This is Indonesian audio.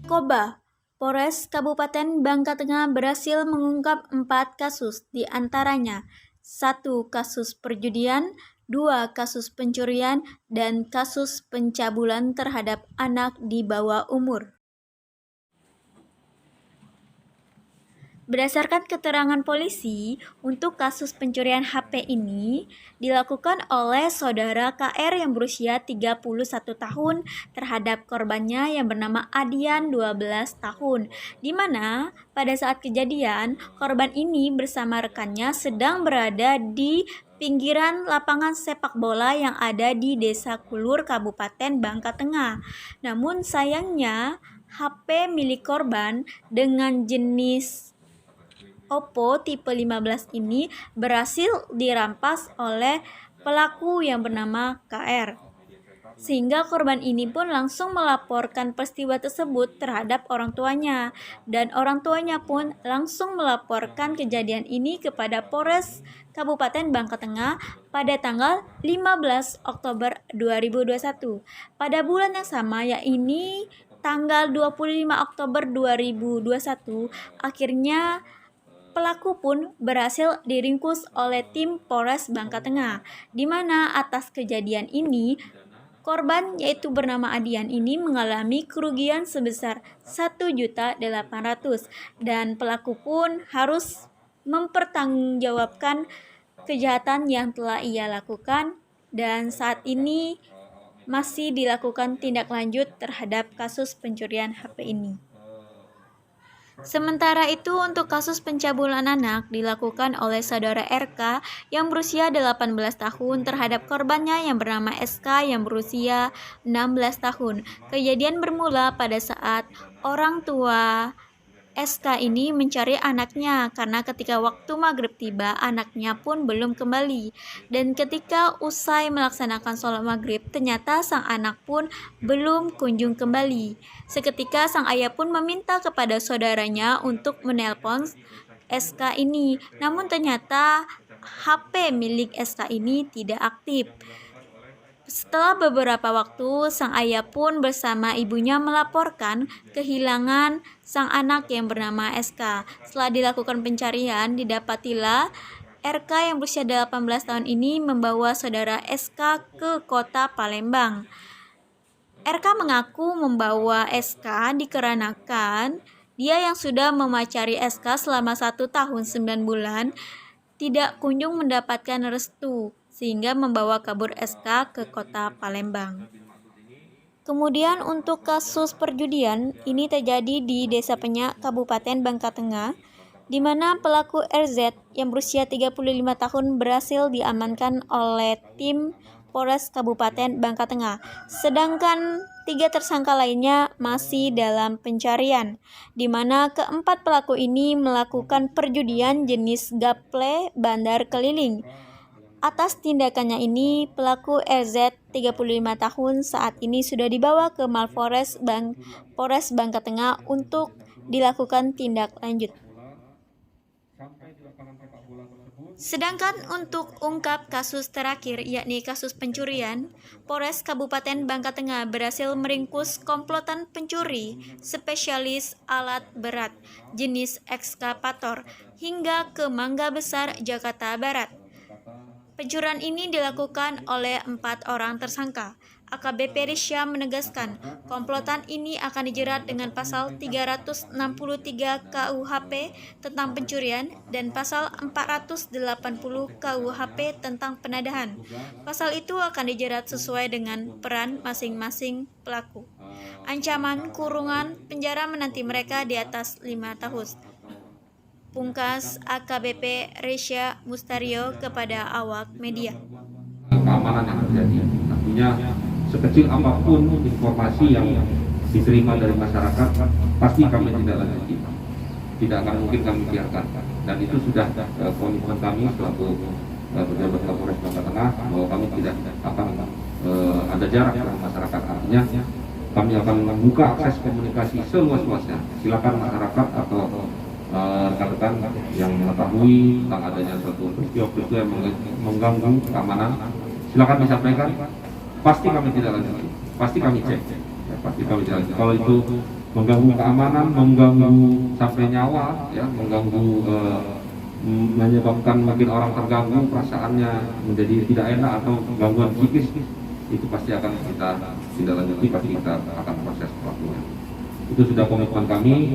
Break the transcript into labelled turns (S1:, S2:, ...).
S1: Koba, Polres Kabupaten Bangka Tengah berhasil mengungkap 4 kasus, di antaranya 1 kasus perjudian, 2 kasus pencurian, dan kasus pencabulan terhadap anak di bawah umur. Berdasarkan keterangan polisi, untuk kasus pencurian HP ini dilakukan oleh saudara KR yang berusia 31 tahun terhadap korbannya yang bernama Adian 12 tahun, di mana pada saat kejadian korban ini bersama rekannya sedang berada di pinggiran lapangan sepak bola yang ada di Desa Kulur, Kabupaten Bangka Tengah. Namun sayangnya HP milik korban dengan jenis Oppo tipe 15 ini berhasil dirampas oleh pelaku yang bernama KR. Sehingga korban ini pun langsung melaporkan peristiwa tersebut terhadap orang tuanya, dan orang tuanya pun langsung melaporkan kejadian ini kepada Polres Kabupaten Bangka Tengah pada tanggal 15 Oktober 2021. Pada bulan yang sama, yaitu tanggal 25 Oktober 2021, akhirnya pelaku pun berhasil diringkus oleh tim Polres Bangka Tengah, di mana atas kejadian ini korban yaitu bernama Adian ini mengalami kerugian sebesar 1.800.000 dan pelaku pun harus mempertanggungjawabkan kejahatan yang telah ia lakukan, dan saat ini masih dilakukan tindak lanjut terhadap kasus pencurian HP ini. Sementara itu, untuk kasus pencabulan anak dilakukan oleh saudara RK yang berusia 18 tahun terhadap korbannya yang bernama SK yang berusia 16 tahun. Kejadian bermula pada saat orang tua SK ini mencari anaknya karena ketika waktu maghrib tiba anaknya pun belum kembali, dan ketika usai melaksanakan sholat maghrib ternyata sang anak pun belum kunjung kembali. Seketika sang ayah pun meminta kepada saudaranya untuk menelpon SK ini, namun ternyata HP milik SK ini tidak aktif. Setelah beberapa waktu, sang ayah pun bersama ibunya melaporkan kehilangan sang anak yang bernama SK. Setelah dilakukan pencarian, didapatilah RK yang berusia 18 tahun ini membawa saudara SK ke kota Palembang. RK mengaku membawa SK dikarenakan dia yang sudah memacari SK selama 1 tahun 9 bulan tidak kunjung mendapatkan restu, sehingga membawa kabur SK ke kota Palembang. Kemudian untuk kasus perjudian, ini terjadi di Desa Penyak, Kabupaten Bangka Tengah, di mana pelaku RZ yang berusia 35 tahun berhasil diamankan oleh tim Polres Kabupaten Bangka Tengah. Sedangkan 3 tersangka lainnya masih dalam pencarian, di mana keempat pelaku ini melakukan perjudian jenis gaple bandar keliling. Atas tindakannya ini, pelaku RZ 35 tahun saat ini sudah dibawa ke Mapolres Polres Bangka Tengah untuk dilakukan tindak lanjut. Sedangkan untuk ungkap kasus terakhir, yakni kasus pencurian, Polres Kabupaten Bangka Tengah berhasil meringkus komplotan pencuri spesialis alat berat jenis ekskavator hingga ke Mangga Besar, Jakarta Barat. Pencurian ini dilakukan oleh 4 orang tersangka. AKBP Risya menegaskan, komplotan ini akan dijerat dengan pasal 363 KUHP tentang pencurian dan pasal 480 KUHP tentang penadahan. Pasal itu akan dijerat sesuai dengan peran masing-masing pelaku. Ancaman kurungan penjara menanti mereka di atas 5 tahun. Pungkas AKBP Risya Mustario kepada awak media.
S2: Keamanan yang terjadi, tentunya sekecil apapun informasi yang diterima dari masyarakat pasti kami tidak lanjuti, tidak akan mungkin kami biarkan, dan itu sudah komitmen kami selaku pejabat Kapolres Bangka Tengah bahwa kami tidak akan ada jarak dengan masyarakat. Artinya kami akan membuka akses komunikasi seluas-luasnya. Silakan masyarakat atau rekan-rekan yang mengetahui tentang adanya suatu peristiwa yang mengganggu keamanan, silakan disampaikan. Pasti kami tidak lanjuti, pasti kami cek, ya, pasti kami tidak lanjuti. Kalau itu mengganggu keamanan, mengganggu sampai nyawa, ya, menyebabkan mungkin orang terganggu perasaannya menjadi tidak enak atau gangguan psikis, itu pasti akan kita tindak lanjuti, pasti kita akan proses pelakunya. Itu sudah komitmen kami.